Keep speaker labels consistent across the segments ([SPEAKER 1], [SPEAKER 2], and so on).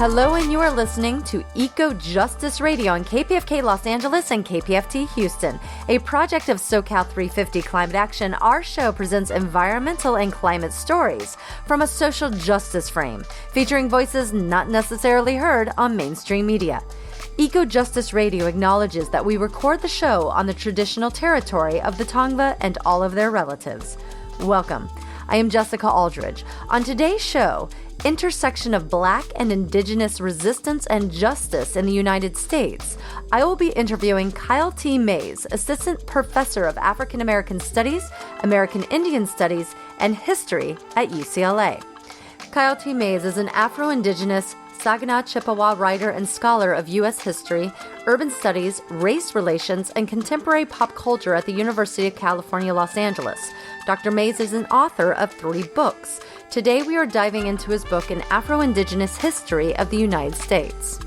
[SPEAKER 1] Hello, and you are listening to EcoJustice Radio on KPFK Los Angeles and KPFT Houston, a project of SoCal 350 Climate Action. Our show presents environmental and climate stories from a social justice frame, featuring voices not necessarily heard on mainstream media. EcoJustice Radio acknowledges that we record the show on the traditional territory of the Tongva and all of their relatives. Welcome. I am Jessica Aldridge. On today's show, intersection of Black and Indigenous resistance and justice in the United States, I will be interviewing Kyle T. Mays, Assistant Professor of African American Studies, American Indian Studies, and History at UCLA. Kyle T. Mays is an Afro-Indigenous Saginaw Chippewa writer and scholar of U.S. history, urban studies, race relations, and contemporary pop culture at the University of California, Los Angeles. Dr. Mays is an author of 3 books. Today we are diving into his book, An Afro-Indigenous History of the United States.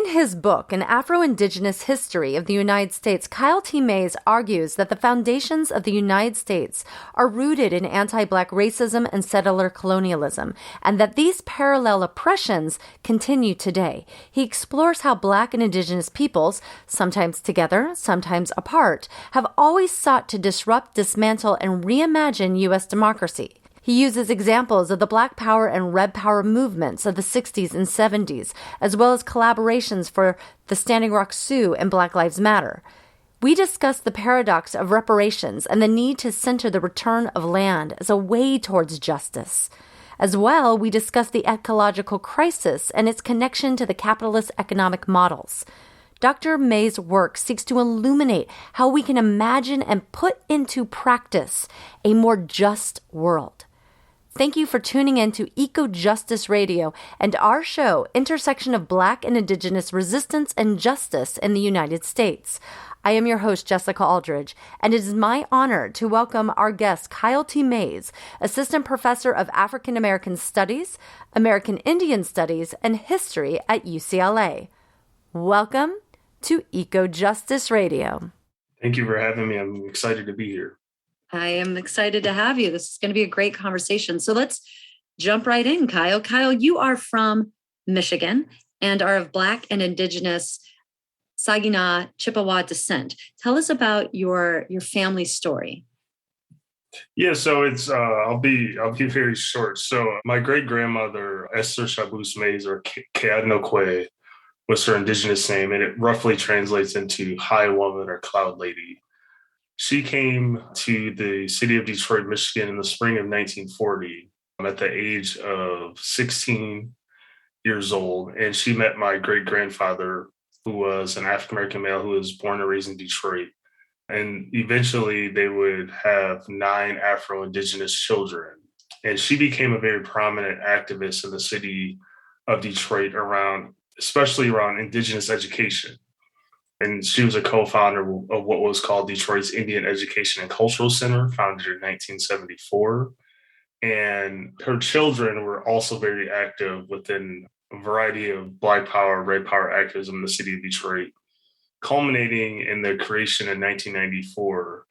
[SPEAKER 1] His book, An Afro-Indigenous History of the United States, Kyle T. Mays argues that the foundations of the United States are rooted in anti-Black racism and settler colonialism, and that these parallel oppressions continue today. He explores how Black and Indigenous peoples, sometimes together, sometimes apart, have always sought to disrupt, dismantle, and reimagine U.S. democracy. He uses examples of the Black Power and Red Power movements of the 60s and 70s, as well as collaborations for the Standing Rock Sioux and Black Lives Matter. We discuss the paradox of reparations and the need to center the return of land as a way towards justice. As well, we discuss the ecological crisis and its connection to the capitalist economic models. Dr. Mays' work seeks to illuminate how we can imagine and put into practice a more just world. Thank you for tuning in to EcoJustice Radio and our show, Intersection of Black and Indigenous Resistance and Justice in the United States. I am your host, Jessica Aldridge, and it is my honor to welcome our guest, Kyle T. Mays, Assistant Professor of African American Studies, American Indian Studies, and History at UCLA. Welcome to EcoJustice Radio.
[SPEAKER 2] Thank you for having me. I'm excited to be here.
[SPEAKER 3] I am excited to have you. This is going to be a great conversation. So let's jump right in, Kyle. Kyle, you are from Michigan and are of Black and Indigenous Saginaw Chippewa descent. Tell us about your family story.
[SPEAKER 2] Yeah, so it's I'll be very short. So my great grandmother Esther Chabus Mays, or Keadnokwe, was her Indigenous name, and it roughly translates into High Woman or Cloud Lady. She came to the city of Detroit, Michigan in the spring of 1940 at the age of 16 years old. And she met my great-grandfather, who was an African-American male who was born and raised in Detroit. And eventually they would have 9 Afro-Indigenous children. And she became a very prominent activist in the city of Detroit especially around Indigenous education. And she was a co-founder of what was called Detroit's Indian Education and Cultural Center, founded in 1974. And her children were also very active within a variety of Black Power, Red Power activism in the city of Detroit, culminating in the creation in 1994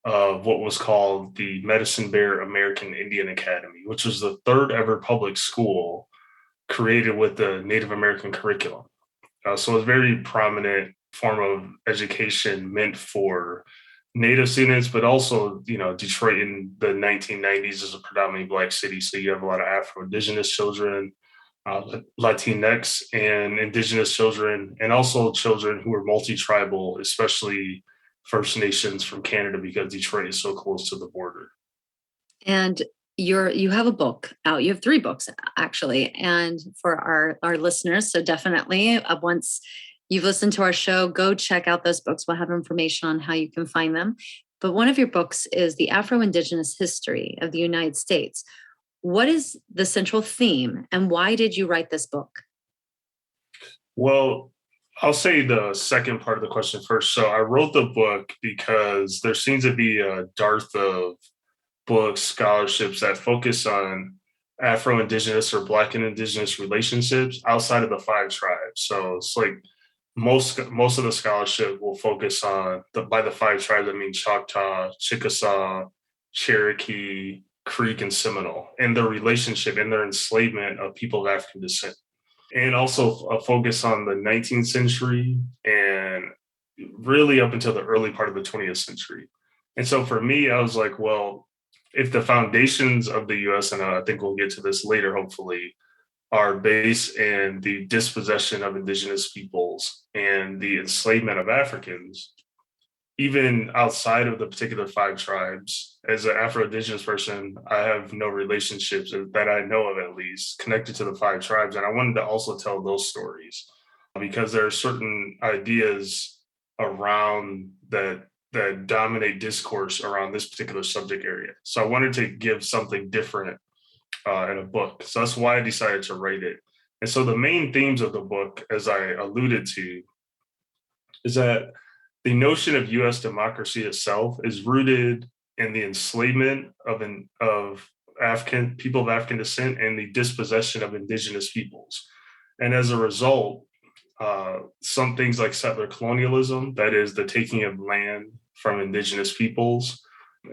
[SPEAKER 2] of what was called the Medicine Bear American Indian Academy, which was the 3rd ever public school created with the Native American curriculum. So it was a very prominent form of education meant for Native students, but also, Detroit in the 1990s is a predominantly Black city. So you have a lot of Afro-Indigenous children, Latinx and Indigenous children, and also children who are multi-tribal, especially First Nations from Canada, because Detroit is so close to the border.
[SPEAKER 3] And you have a book out. You have 3 books, actually. And for our listeners, so definitely once you've listened to our show, go check out those books. We'll have information on how you can find them. but one of your books is the Afro-Indigenous History of the United States. What is the central theme, and why did you write this book?
[SPEAKER 2] Well, I'll say the second part of the question first. So I wrote the book because there seems to be a dearth of books, scholarships that focus on Afro-Indigenous or Black and Indigenous relationships outside of the five tribes. So it's like most of the scholarship will focus on by the five tribes. I mean Choctaw, Chickasaw, Cherokee, Creek, and Seminole, and their relationship and their enslavement of people of African descent, and also a focus on the 19th century and really up until the early part of the 20th century. And so for me, I was like, well, if the foundations of the US, and I think we'll get to this later, hopefully, are based in the dispossession of indigenous peoples and the enslavement of Africans, even outside of the particular five tribes, as an Afro-Indigenous person, I have no relationships that I know of, at least, connected to the five tribes. And I wanted to also tell those stories because there are certain ideas around that dominate discourse around this particular subject area. So I wanted to give something different in a book. So that's why I decided to write it. And so the main themes of the book, as I alluded to, is that the notion of U.S. democracy itself is rooted in the enslavement of African people of African descent and the dispossession of indigenous peoples. And as a result, some things like settler colonialism, that is the taking of land from indigenous peoples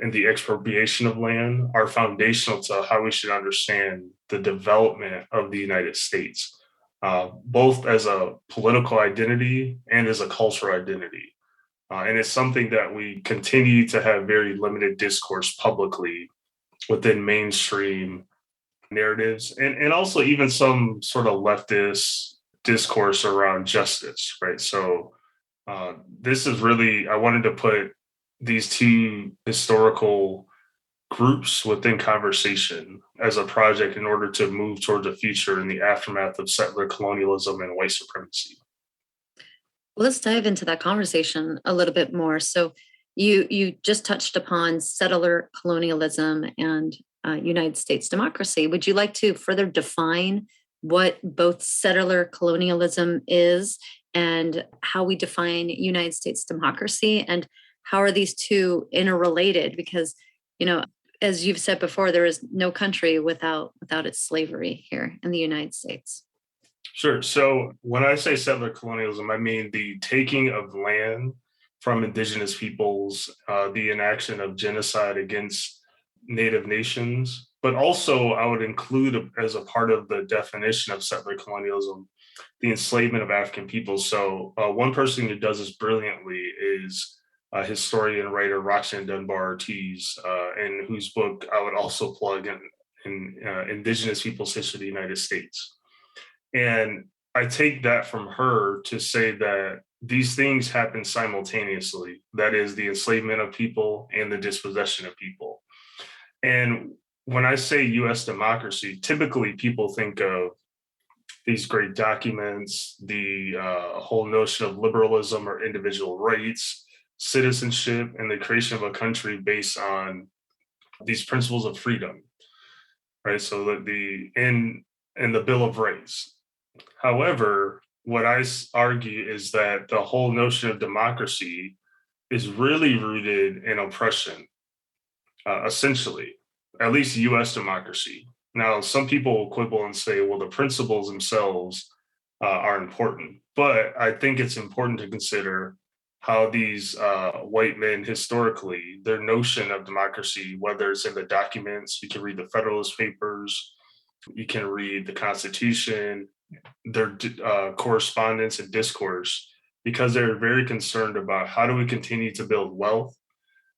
[SPEAKER 2] and the expropriation of land, are foundational to how we should understand the development of the United States, both as a political identity and as a cultural identity. And it's something that we continue to have very limited discourse publicly within mainstream narratives, and also even some sort of leftist discourse around justice, right? So this is really, I wanted to put these two historical groups within conversation as a project in order to move towards a future in the aftermath of settler colonialism and white supremacy.
[SPEAKER 3] Well, let's dive into that conversation a little bit more. So you just touched upon settler colonialism and United States democracy. Would you like to further define what both settler colonialism is and how we define United States democracy, and how are these two interrelated? Because, as you've said before, there is no country without its slavery here in the United States.
[SPEAKER 2] Sure. So when I say settler colonialism, I mean the taking of land from indigenous peoples, the enaction of genocide against Native nations, but also I would include as a part of the definition of settler colonialism, the enslavement of African peoples. So one person who does this brilliantly is historian and writer Roxanne Dunbar Ortiz, in whose book I would also plug in Indigenous Peoples' History of the United States. And I take that from her to say that these things happen simultaneously. That is the enslavement of people and the dispossession of people. And when I say US democracy, typically people think of these great documents, the whole notion of liberalism or individual rights, citizenship, and the creation of a country based on these principles of freedom, right? So that in the Bill of Rights. However, what I argue is that the whole notion of democracy is really rooted in oppression, essentially, at least US democracy. Now, some people will quibble and say, well, the principles themselves are important, but I think it's important to consider how these white men historically, their notion of democracy, whether it's in the documents, you can read the Federalist Papers, you can read the Constitution, their correspondence and discourse, because they're very concerned about how do we continue to build wealth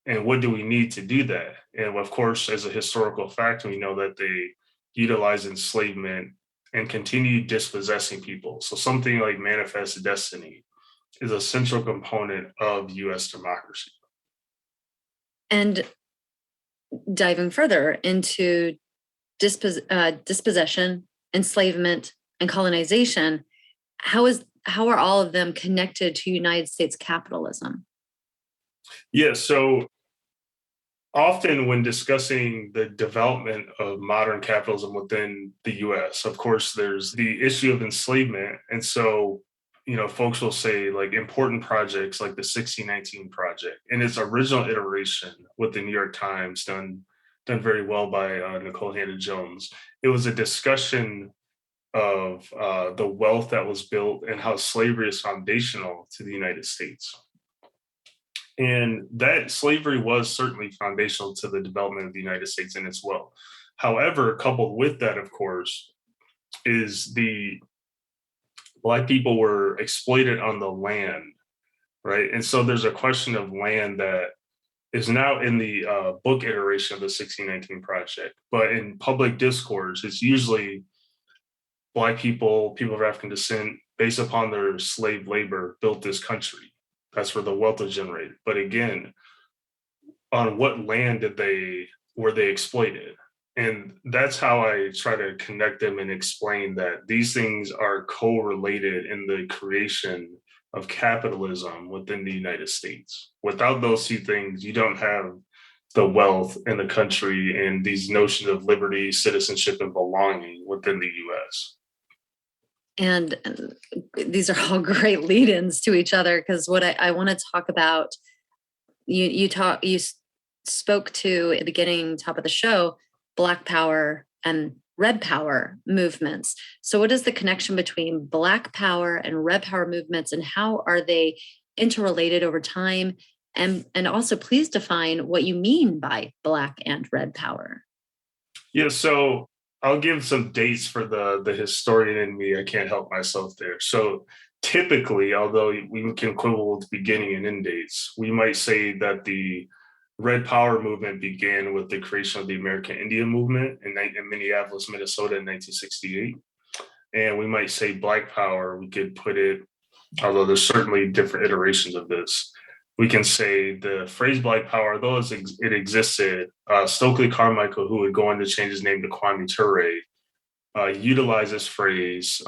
[SPEAKER 2] and what do we need to do that. And of course, as a historical fact, we know that they utilize enslavement and continue dispossessing people. So something like manifest destiny is a central component of US democracy.
[SPEAKER 3] And diving further into dispossession, enslavement, and colonization, how are all of them connected to United States capitalism?
[SPEAKER 2] Yeah, so often when discussing the development of modern capitalism within the US, of course, there's the issue of enslavement. And so, folks will say like important projects like the 1619 Project in its original iteration with the New York Times, done very well by Nicole Hannah-Jones. It was a discussion of the wealth that was built and how slavery is foundational to the United States. And that slavery was certainly foundational to the development of the United States and its wealth. However, coupled with that, of course, is the Black people were exploited on the land, right? And so there's a question of land that is now in the book iteration of the 1619 Project. But in public discourse, it's usually Black people, people of African descent, based upon their slave labor, built this country. That's where the wealth is generated. But again, on what land were they exploited? And that's how I try to connect them and explain that these things are correlated in the creation of capitalism within the United States. Without those two things, you don't have the wealth in the country and these notions of liberty, citizenship, and belonging within the US.
[SPEAKER 3] And these are all great lead-ins to each other, because what I want to talk about, you spoke to at the beginning, top of the show, Black Power and Red Power movements. So what is the connection between Black Power and Red Power movements, and how are they interrelated over time? And also please define what you mean by Black and Red Power.
[SPEAKER 2] Yeah, so I'll give some dates for the historian in me. I can't help myself there. So typically, although we can quibble with beginning and end dates, we might say that the Red Power movement began with the creation of the American Indian movement in Minneapolis, Minnesota in 1968. And we might say Black Power, we could put it, although there's certainly different iterations of this, we can say the phrase Black Power, though it existed, Stokely Carmichael, who would go on to change his name to Kwame Ture, utilized this phrase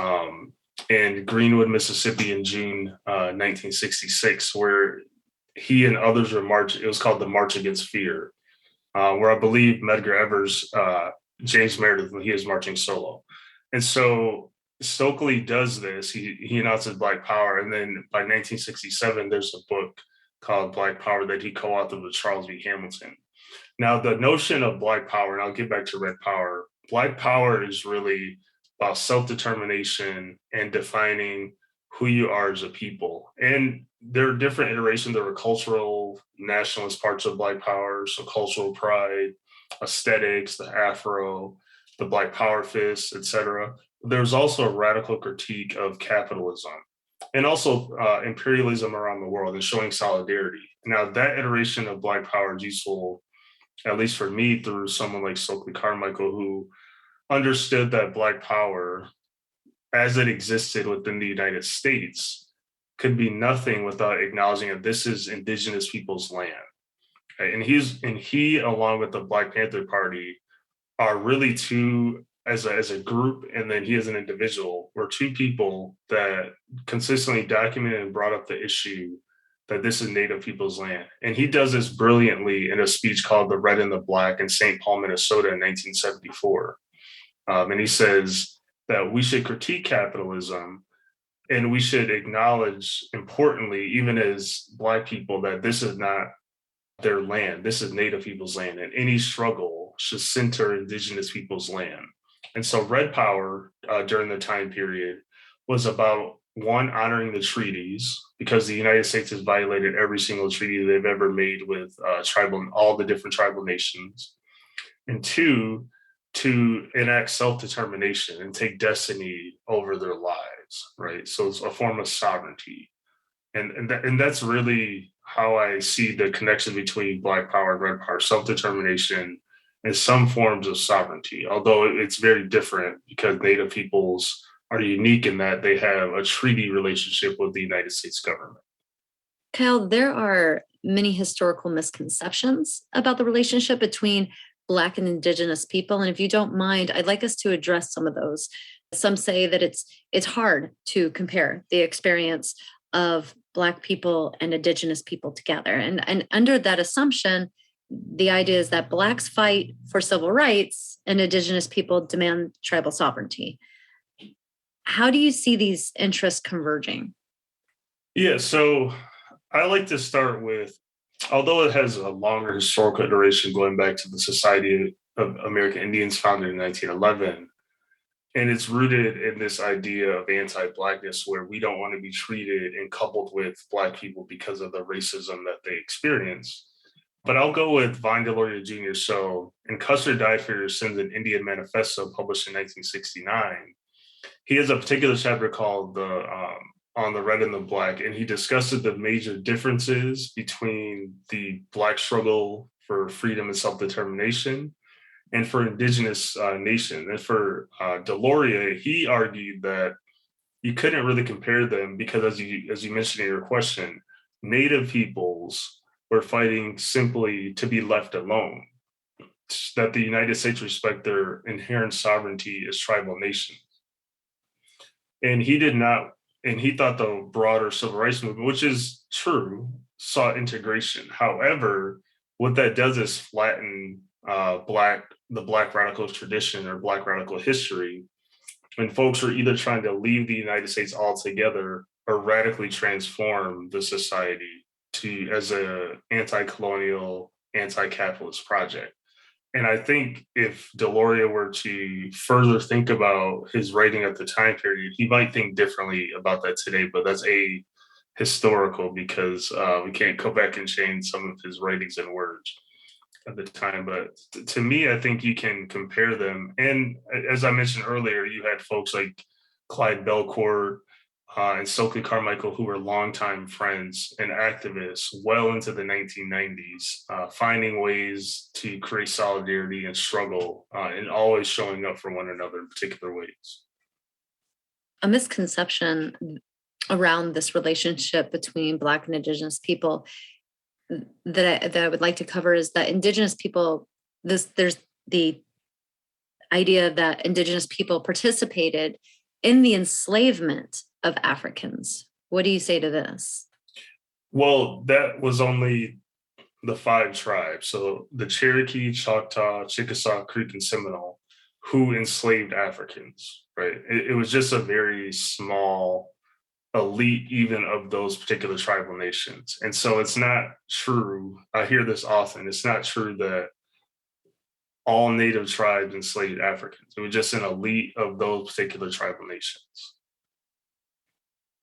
[SPEAKER 2] in Greenwood, Mississippi in June 1966, where he and others were marching. It was called the March Against Fear, where I believe Medgar Evers, James Meredith, when he is marching solo. And so Stokely does this. He announces Black Power. And then by 1967, there's a book called Black Power that he co-authored with Charles B. Hamilton. Now, the notion of Black Power, and I'll get back to Red Power, Black Power is really about self-determination and defining who you are as a people. And there are different iterations. There were cultural, nationalist parts of Black Power, so cultural pride, aesthetics, the Afro, the Black Power fist, etc. There's also a radical critique of capitalism and also imperialism around the world and showing solidarity. Now, that iteration of Black Power is useful, at least for me, through someone like Stokely Carmichael, who understood that Black Power, as it existed within the United States, could be nothing without acknowledging that this is indigenous people's land. Right? And he, along with the Black Panther Party, are really two, as a group, and then he as an individual, were two people that consistently documented and brought up the issue that this is Native people's land. And he does this brilliantly in a speech called The Red and the Black in St. Paul, Minnesota in 1974. And he says that we should critique capitalism and we should acknowledge, importantly, even as Black people, that this is not their land. This is Native people's land, and any struggle should center indigenous people's land. And so Red Power during the time period was about, one, honoring the treaties, because the United States has violated every single treaty they've ever made with all the different tribal nations. And two, to enact self-determination and take destiny over their lives, right? So it's a form of sovereignty. And that's really how I see the connection between Black Power and Red Power, self-determination and some forms of sovereignty, although it's very different because Native peoples are unique in that they have a treaty relationship with the United States government.
[SPEAKER 3] Kyle, there are many historical misconceptions about the relationship between Black and Indigenous people. And if you don't mind, I'd like us to address some of those. Some say that it's hard to compare the experience of Black people and Indigenous people together. And under that assumption, the idea is that Blacks fight for civil rights and Indigenous people demand tribal sovereignty. How do you see these interests converging?
[SPEAKER 2] Yeah, so I like to start with, although it has a longer historical iteration going back to the Society of American Indians founded in 1911, and it's rooted in this idea of anti-Blackness where we don't want to be treated and coupled with Black people because of the racism that they experience. But I'll go with Vine Deloria Jr. So in Custer Diefer's an Indian Manifesto published in 1969, he has a particular chapter called the On the Red and the Black, and he discusses the major differences between the Black struggle for freedom and self-determination and for Indigenous nation. And for Deloria, he argued that you couldn't really compare them because, as you mentioned in your question, Native peoples were fighting simply to be left alone, that the United States respect their inherent sovereignty as tribal nations. And he did not, and he thought the broader civil rights movement, which is true, sought integration. However, what that does is flatten the Black radical tradition or Black radical history. And folks are either trying to leave the United States altogether or radically transform the society as a anti-colonial, anti-capitalist project. And I think if Deloria were to further think about his writing at the time period, he might think differently about that today, but that's historical because we can't go back and change some of his writings and words at the time. But to me, I think you can compare them. And as I mentioned earlier, you had folks like Clyde Belcourt and Stokely Carmichael, who were longtime friends and activists well into the 1990s, finding ways to create solidarity and struggle and always showing up for one another in particular ways.
[SPEAKER 3] A misconception around this relationship between Black and Indigenous people that I would like to cover is that Indigenous people, there's the idea that Indigenous people participated in the enslavement of Africans. What do you say to this?
[SPEAKER 2] Well, that was only the 5 tribes. So the Cherokee, Choctaw, Chickasaw, Creek, and Seminole, who enslaved Africans, right? It was just a very small elite even of those particular tribal nations. And so it's not true. I hear this often. It's not true that all native tribes enslaved Africans. It was just an elite of those particular tribal nations.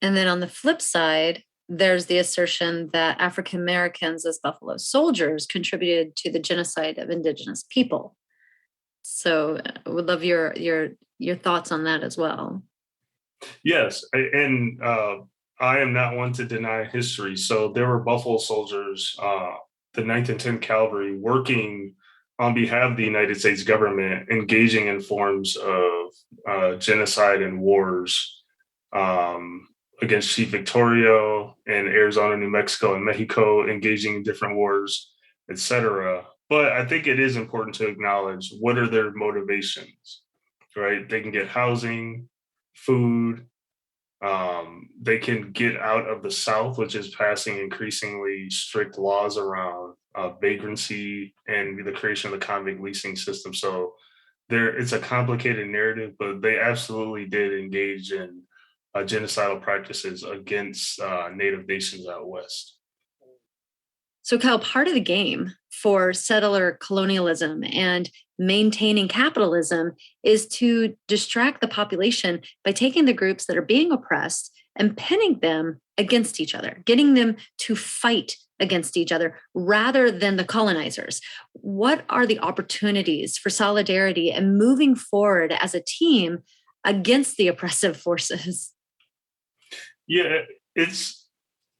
[SPEAKER 3] And then on the flip side, there's the assertion that African Americans as Buffalo Soldiers contributed to the genocide of Indigenous people. So I would love your thoughts on that as well.
[SPEAKER 2] Yes, and I am not one to deny history. So there were Buffalo Soldiers, the 9th and 10th Cavalry, working on behalf of the United States government, engaging in forms of genocide and wars against Chief Victorio in Arizona, New Mexico, and Mexico, engaging in different wars, etc. But I think it is important to acknowledge what are their motivations, right? They can get housing, food, they can get out of the South, which is passing increasingly strict laws around vagrancy and the creation of the convict leasing system. So it's a complicated narrative, but they absolutely did engage in genocidal practices against Native nations out West.
[SPEAKER 3] So, Kyle, part of the game for settler colonialism and maintaining capitalism is to distract the population by taking the groups that are being oppressed and pinning them against each other, getting them to fight against each other rather than the colonizers. What are the opportunities for solidarity and moving forward as a team against the oppressive forces?
[SPEAKER 2] Yeah,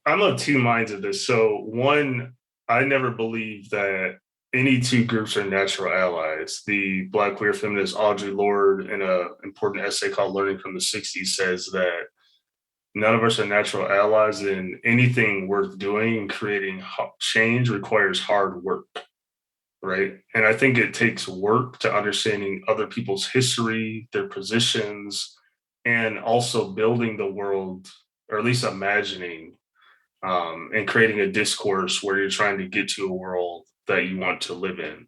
[SPEAKER 2] I'm of 2 minds of this. So one, I never believed that any 2 groups are natural allies. The Black queer feminist Audre Lorde, in an important essay called Learning from the 60s, says that none of us are natural allies, and anything worth doing and creating change requires hard work, right? And I think it takes work to understanding other people's history, their positions, and also building the world, or at least imagining and creating a discourse where you're trying to get to a world that you want to live in.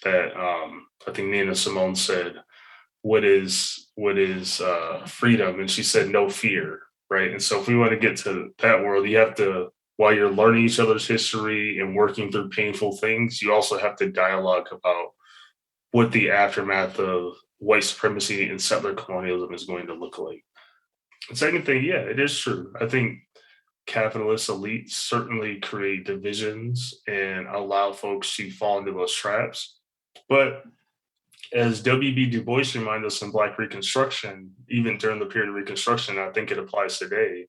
[SPEAKER 2] That I think Nina Simone said, what is freedom? And she said, no fear, right? And so if we want to get to that world, you have to, while you're learning each other's history and working through painful things, you also have to dialogue about what the aftermath of white supremacy and settler colonialism is going to look like. The second thing, yeah, it is true. I think capitalist elites certainly create divisions and allow folks to fall into those traps. But as W.B. Du Bois reminded us in Black Reconstruction, even during the period of Reconstruction, I think it applies today,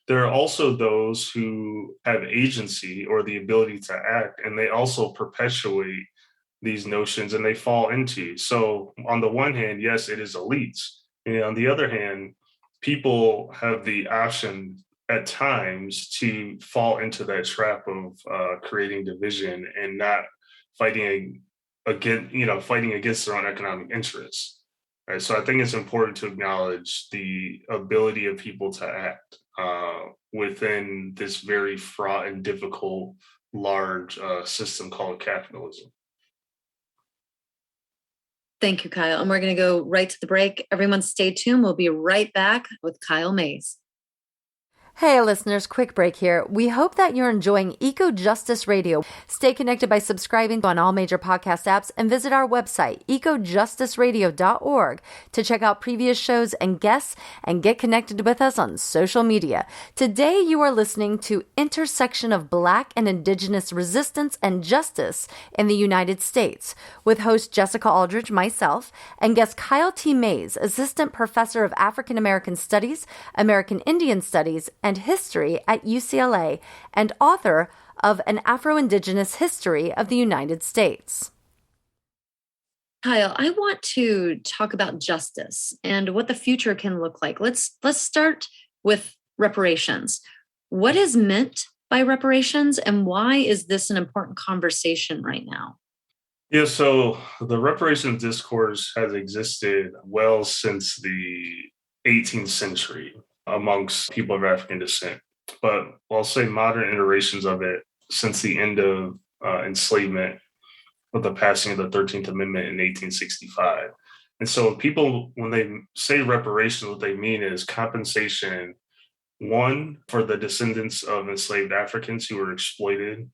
[SPEAKER 2] there are also those who have agency or the ability to act, and they also perpetuate these notions and they fall into. So on the one hand, yes, it is elites. And on the other hand, people have the option at times to fall into that trap of creating division and not fighting against their own economic interests. Right? So I think it's important to acknowledge the ability of people to act within this very fraught and difficult, large system called capitalism.
[SPEAKER 3] Thank you, Kyle. And we're going to go right to the break. Everyone stay tuned. We'll be right back with Kyle Mays.
[SPEAKER 1] Hey listeners, quick break here. We hope that you're enjoying EcoJustice Radio. Stay connected by subscribing on all major podcast apps and visit our website, ecojusticeradio.org, to check out previous shows and guests and get connected with us on social media. Today you are listening to Intersection of Black and Indigenous Resistance and Justice in the United States with host Jessica Aldridge, myself, and guest Kyle T. Mays, Assistant Professor of African American Studies, American Indian Studies, and History at UCLA, and author of An Afro-Indigenous History of the United States.
[SPEAKER 3] Kyle, I want to talk about justice and what the future can look like. Let's start with reparations. What is meant by reparations, and why is this an important conversation right now?
[SPEAKER 2] Yeah, so the reparations discourse has existed well since the 18th century amongst people of African descent. But I'll say modern iterations of it since the end of enslavement with the passing of the 13th Amendment in 1865. And so people, when they say reparations, what they mean is compensation, one, for the descendants of enslaved Africans who were exploited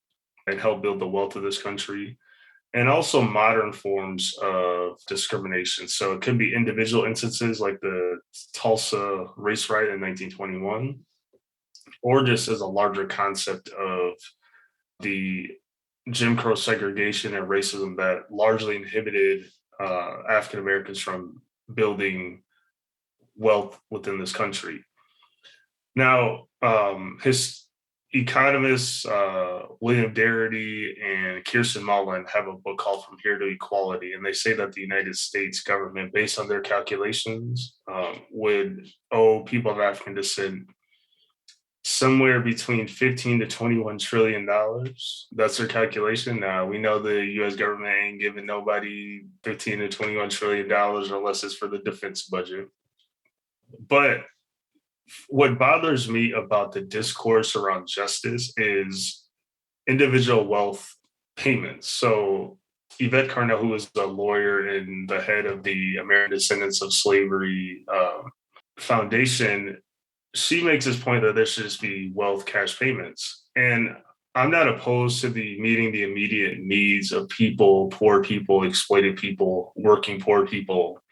[SPEAKER 2] and helped build the wealth of this country, and also modern forms of discrimination. So it could be individual instances like the Tulsa race riot in 1921, or just as a larger concept of the Jim Crow segregation and racism that largely inhibited African Americans from building wealth within this country. Now, his economists William Darity and Kirsten Mullen have a book called From Here to Equality, and they say that the United States government, based on their calculations, would owe people of African descent somewhere between $15 to $21 trillion. That's their calculation. Now, we know the U.S. government ain't giving nobody $15 to $21 trillion unless it's for the defense budget. But what bothers me about the discourse around justice is individual wealth payments. So Yvette Carnell, who is a lawyer and the head of the American Descendants of Slavery Foundation, she makes this point that there should just be wealth cash payments. And I'm not opposed to meeting the immediate needs of people, poor people, exploited people, working poor people.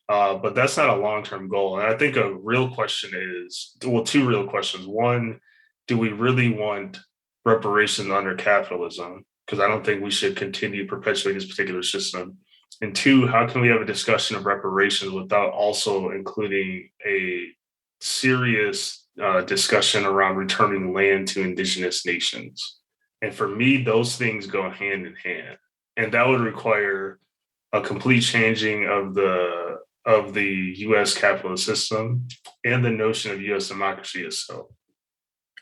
[SPEAKER 2] But that's not a long-term goal. And I think a real question is, well, two real questions. One, do we really want reparations under capitalism? Because I don't think we should continue perpetuating this particular system. And two, how can we have a discussion of reparations without also including a serious discussion around returning land to indigenous nations? And for me, those things go hand in hand. And that would require a complete changing of the U.S. capitalist system and the notion of U.S. democracy itself.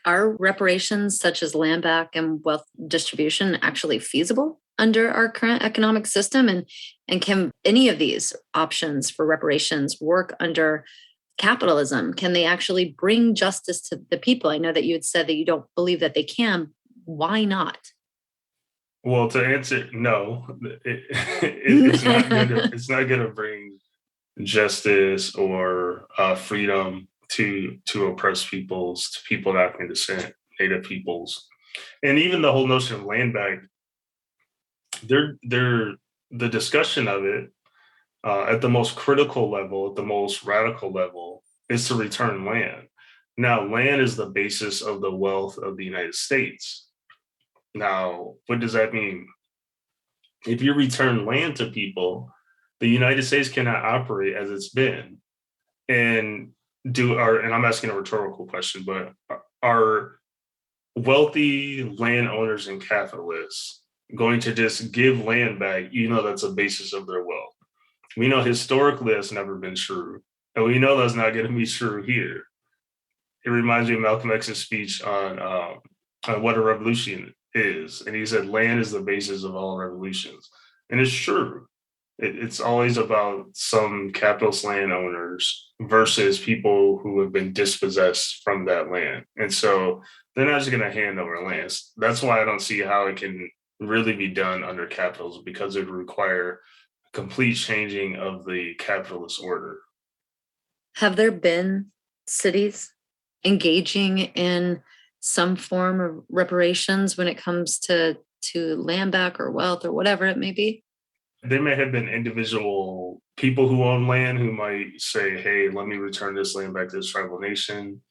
[SPEAKER 3] Are reparations such as land back and wealth distribution actually feasible under our current economic system? And can any of these options for reparations work under capitalism? Can they actually bring justice to the people? I know that you had said that you don't believe that they can. Why not?
[SPEAKER 2] Well, to answer, no, it's not going to. It's not going to bring justice or freedom to oppressed peoples, to people of African descent, Native peoples, and even the whole notion of land bank. They're the discussion of it at the most critical level, at the most radical level, is to return land. Now, land is the basis of the wealth of the United States. Now, what does that mean? If you return land to people, the United States cannot operate as it's been. And and I'm asking a rhetorical question, but are wealthy landowners and capitalists going to just give land back, even though that's a basis of their wealth? We know historically that's never been true. And we know that's not going to be true here. It reminds me of Malcolm X's speech on what a revolution is. And he said, land is the basis of all revolutions. And it's true. It's always about some capitalist landowners versus people who have been dispossessed from that land. And so they're not just going to hand over lands. That's why I don't see how it can really be done under capitalism, because it would require complete changing of the capitalist order.
[SPEAKER 3] Have there been cities engaging in some form of reparations when it comes to land back or wealth or whatever it may be?
[SPEAKER 2] There may have been individual people who own land who might say, hey, let me return this land back to this tribal nation.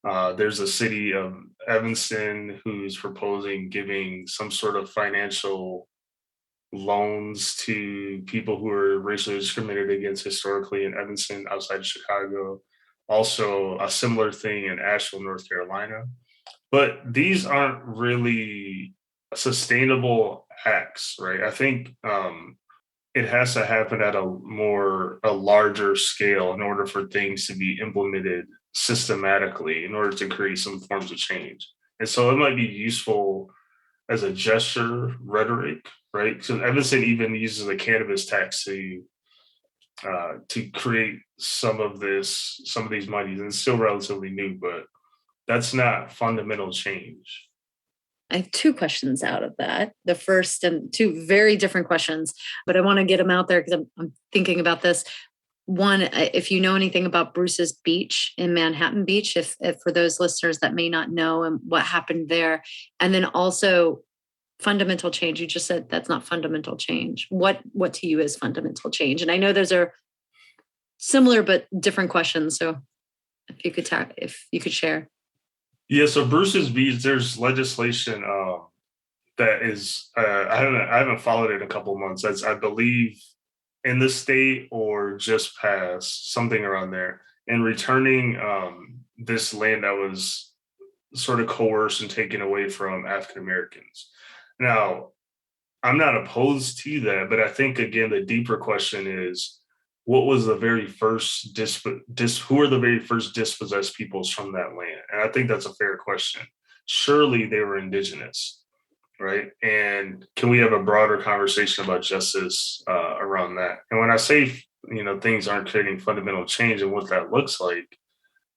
[SPEAKER 2] There's a city of Evanston who's proposing giving some sort of financial loans to people who are racially discriminated against historically in Evanston outside of Chicago. Also, a similar thing in Asheville, North Carolina. But these aren't really sustainable acts, right? I think it has to happen at a larger scale in order for things to be implemented systematically in order to create some forms of change. And so it might be useful as a gesture rhetoric, right? So Evanston even uses the cannabis tax to create some of these monies, and it's still relatively new, but that's not fundamental change.
[SPEAKER 3] I have two questions out of that. The first, and two very different questions, but I want to get them out there because I'm thinking about this. One, if you know anything about Bruce's Beach in Manhattan Beach, if for those listeners that may not know and what happened there, and then also fundamental change. You just said that's not fundamental change. What to you is fundamental change? And I know those are similar but different questions. So if you could share.
[SPEAKER 2] Yeah, so Bruce's Beach, there's legislation that is I haven't followed it in a couple of months. That's, I believe, in the state or just passed, something around there, and returning this land that was sort of coerced and taken away from African Americans. Now, I'm not opposed to that, but I think, again, the deeper question is, what was the very first who are the very first dispossessed peoples from that land? And I think that's a fair question. Surely they were indigenous, right? And can we have a broader conversation about justice around that? And when I say, things aren't creating fundamental change and what that looks like,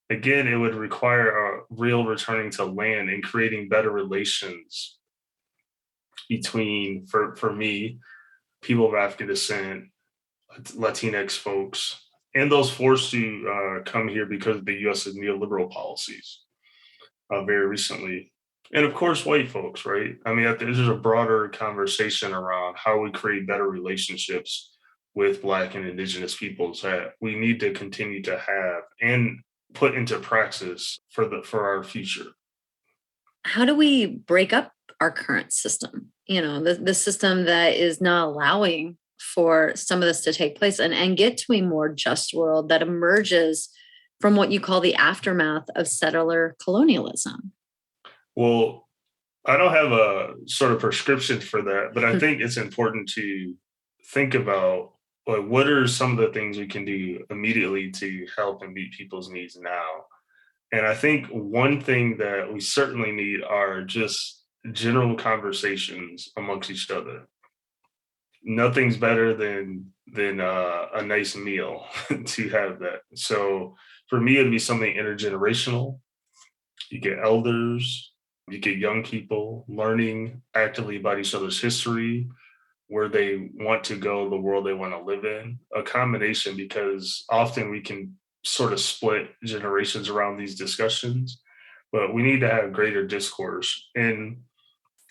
[SPEAKER 2] again, it would require a real returning to land and creating better relations between, for me, people of African descent, Latinx folks, and those forced to come here because of the U.S.'s neoliberal policies very recently. And of course, white folks, right? I mean, there's a broader conversation around how we create better relationships with Black and Indigenous peoples that we need to continue to have and put into praxis for our future.
[SPEAKER 3] How do we break up our current system? The system that is not allowing for some of this to take place and get to a more just world that emerges from what you call the aftermath of settler colonialism?
[SPEAKER 2] Well, I don't have a sort of prescription for that, but I think it's important to think about, like, what are some of the things we can do immediately to help and meet people's needs now. And I think one thing that we certainly need are just general conversations amongst each other. Nothing's better than a nice meal to have that. So for me, it'd be something intergenerational. You get elders, You get young people learning actively about each other's history, where they want to go, the world they want to live in, a combination, because often we can sort of split generations around these discussions, but we need to have greater discourse. And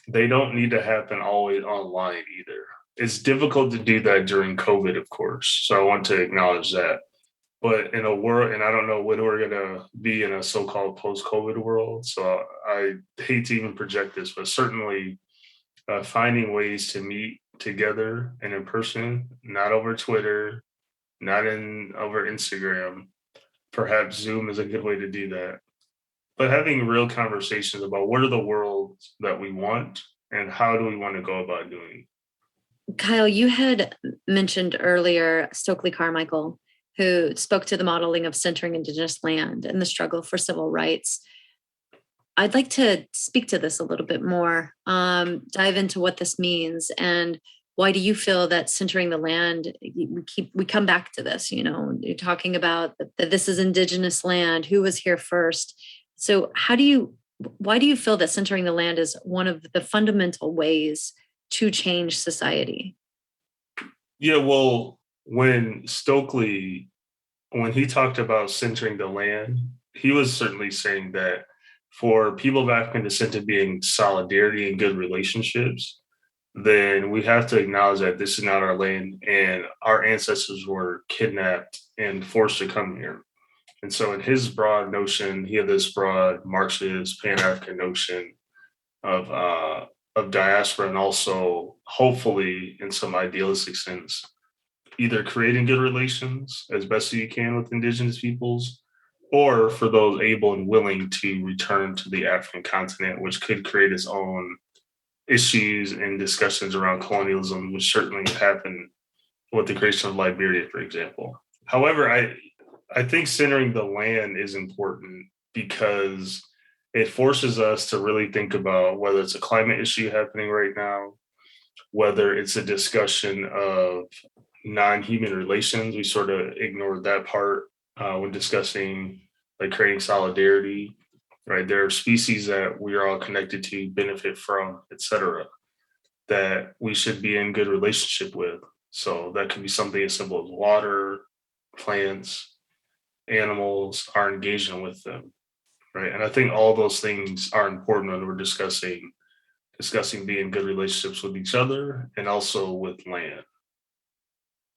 [SPEAKER 2] they don't need to happen always online either. It's difficult to do that during COVID, of course. So I want to acknowledge that. But in a world, and I don't know when we're going to be in a so-called post-COVID world. So I hate to even project this, but certainly finding ways to meet together and in person, not over Twitter, not over Instagram. Perhaps Zoom is a good way to do that. But having real conversations about what are the worlds that we want and how do we want to go about doing it.
[SPEAKER 3] Kyle, you had mentioned earlier Stokely Carmichael, who spoke to the modeling of centering Indigenous land and the struggle for civil rights. I'd like to speak to this a little bit more, dive into what this means, and why do you feel that centering the land, we come back to this, you're talking about that this is Indigenous land, who was here first. So why do you feel that centering the land is one of the fundamental ways to change society?
[SPEAKER 2] Yeah, well, when he talked about centering the land, he was certainly saying that for people of African descent to be in solidarity and good relationships, then we have to acknowledge that this is not our land and our ancestors were kidnapped and forced to come here. And so in his broad notion, he had this broad Marxist Pan-African notion of diaspora, and also hopefully in some idealistic sense, either creating good relations as best as you can with Indigenous peoples, or for those able and willing to return to the African continent, which could create its own issues and discussions around colonialism, which certainly happened with the creation of Liberia, for example. However, I think centering the land is important because it forces us to really think about whether it's a climate issue happening right now, whether it's a discussion of non-human relations. We sort of ignored that part when discussing like creating solidarity, right? There are species that we are all connected to, benefit from, et cetera, that we should be in good relationship with. So that could be something as simple as water, plants, animals, our engagement with them, right? And I think all those things are important when we're discussing being in good relationships with each other and also with land.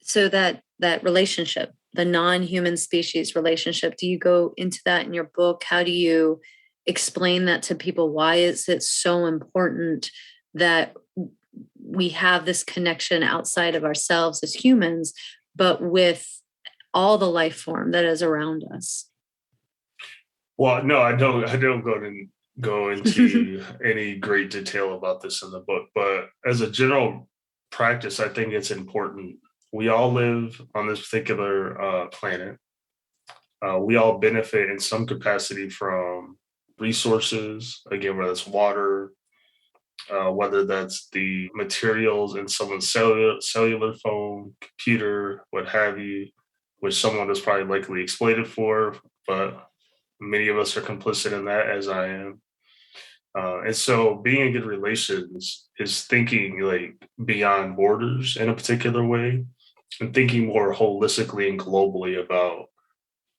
[SPEAKER 3] So that relationship, the non-human species relationship, do you go into that in your book? How do you explain that to people? Why is it so important that we have this connection outside of ourselves as humans, but with all the life form that is around us?
[SPEAKER 2] Well, no, I don't go into any great detail about this in the book, but as a general practice, I think it's important. We all live on this particular planet. We all benefit in some capacity from resources, again, whether it's water, whether that's the materials in someone's cellular phone, computer, what have you, which someone is probably likely exploited for, but many of us are complicit in that, as I am. And so being in good relations is thinking like beyond borders in a particular way and thinking more holistically and globally about,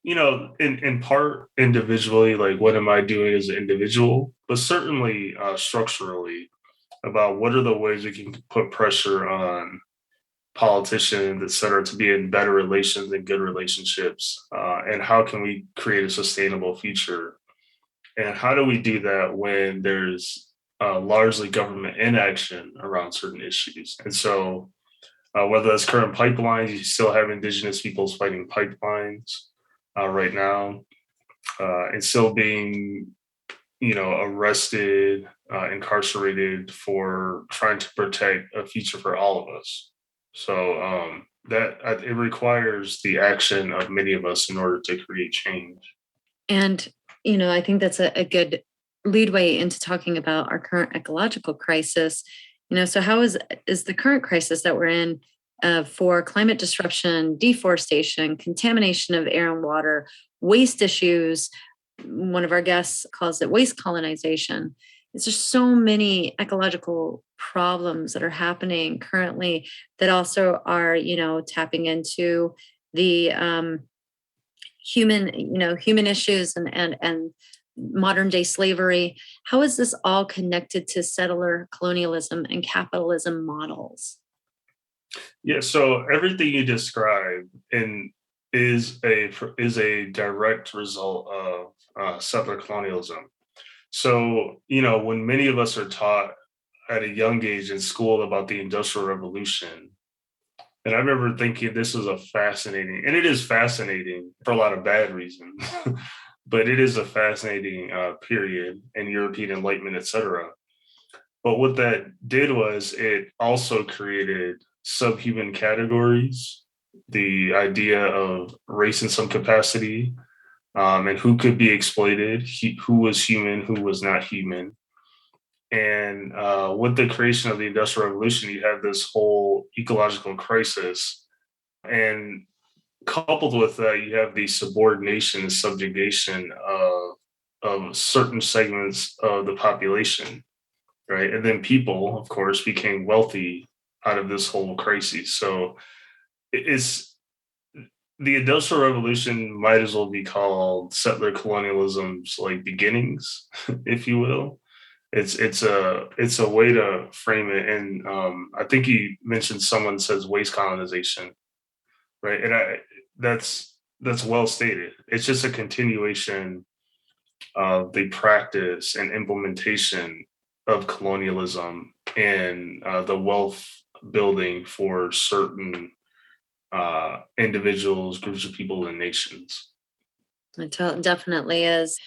[SPEAKER 2] in part individually, like what am I doing as an individual, but certainly structurally about what are the ways we can put pressure on politicians, et cetera, to be in better relations and good relationships, and how can we create a sustainable future. And how do we do that when there's largely government inaction around certain issues? And so whether that's current pipelines, you still have Indigenous peoples fighting pipelines right now, and still being, arrested, incarcerated for trying to protect a future for all of us. So it requires the action of many of us in order to create change.
[SPEAKER 3] And I think that's a good leadway into talking about our current ecological crisis. So how is the current crisis that we're in for climate disruption, deforestation, contamination of air and water, waste issues? One of our guests calls it waste colonization. It's just so many ecological problems that are happening currently that also are, tapping into the human issues and modern day slavery. How is this all connected to settler colonialism and capitalism models?
[SPEAKER 2] Yeah, so everything you described is a direct result of settler colonialism. So, when many of us are taught at a young age in school about the Industrial Revolution, and I remember thinking this was and it is fascinating for a lot of bad reasons, but it is a fascinating period in European Enlightenment, etc. But what that did was it also created subhuman categories, the idea of race in some capacity, and who could be exploited, who was human, who was not human. And with the creation of the Industrial Revolution, you have this whole ecological crisis. And coupled with that, you have the subordination and subjugation of certain segments of the population, right? And then people, of course, became wealthy out of this whole crisis. So it's the Industrial Revolution might as well be called settler colonialism's like beginnings, if you will. It's a way to frame it, and I think you mentioned someone says waste colonization, right? And that's well stated. It's just a continuation of the practice and implementation of colonialism and the wealth building for certain individuals, groups of people, and nations.
[SPEAKER 3] It definitely is.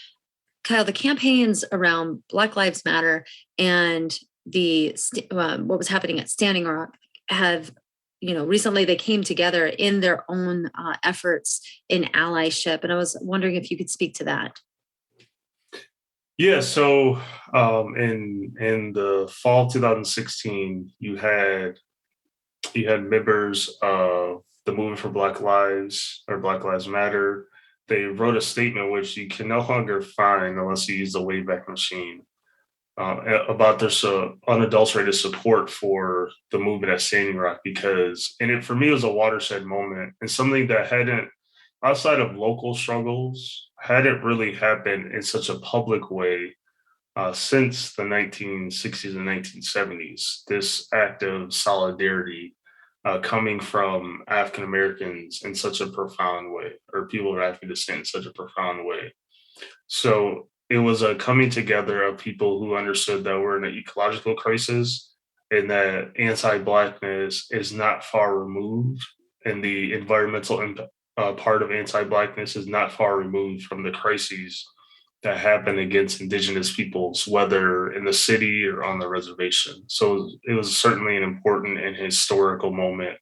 [SPEAKER 3] Kyle, the campaigns around Black Lives Matter and what was happening at Standing Rock have, recently they came together in their own efforts in allyship. And I was wondering if you could speak to that.
[SPEAKER 2] Yeah, so in the fall of 2016, you had members of the Movement for Black Lives or Black Lives Matter. They wrote a statement which you can no longer find unless you use the Wayback Machine about their unadulterated support for the movement at Standing Rock for me, it was a watershed moment and something that hadn't, outside of local struggles, hadn't really happened in such a public way since the 1960s and 1970s. This act of solidarity coming from African Americans in such a profound way, or people of African descent in such a profound way. So it was a coming together of people who understood that we're in an ecological crisis and that anti-Blackness is not far removed, and the environmental part of anti-Blackness is not far removed from the crises that happen against Indigenous peoples, whether in the city or on the reservation. So it was certainly an important and historical moment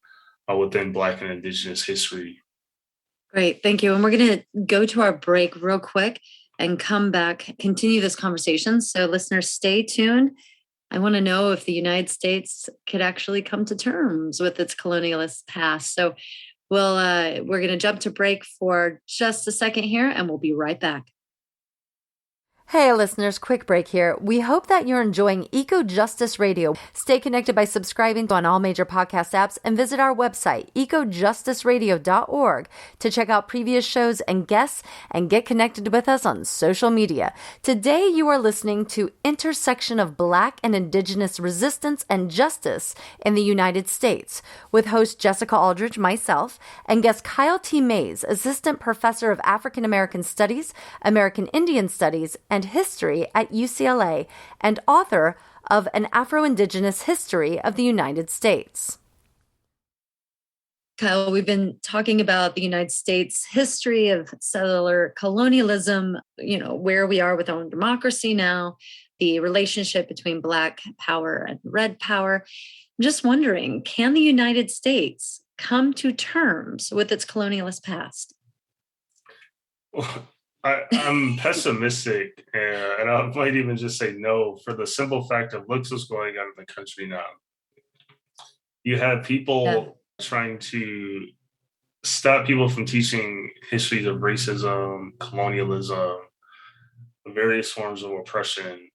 [SPEAKER 2] within Black and Indigenous history.
[SPEAKER 3] Great, thank you. And we're going to go to our break real quick and come back, continue this conversation. So listeners, stay tuned. I want to know if the United States could actually come to terms with its colonialist past. So we're going to jump to break for just a second here, and we'll be right back.
[SPEAKER 1] Hey listeners, quick break here. We hope that you're enjoying EcoJustice Radio. Stay connected by subscribing on all major podcast apps and visit our website, ecojusticeradio.org, to check out previous shows and guests and get connected with us on social media. Today you are listening to Intersection of Black and Indigenous Resistance and Justice in the United States with host Jessica Aldridge, myself, and guest Kyle T. Mays, Assistant Professor of African American Studies, American Indian Studies, and History at UCLA and author of An Afro-Indigenous History of the United States.
[SPEAKER 3] Kyle, we've been talking about the United States history of settler colonialism, where we are with our own democracy now, the relationship between Black power and Red power. I'm just wondering, can the United States come to terms with its colonialist past?
[SPEAKER 2] I'm pessimistic, and I might even just say no, for the simple fact of look what's going on in the country now. You have people trying to stop people from teaching histories of racism, colonialism, various forms of oppression,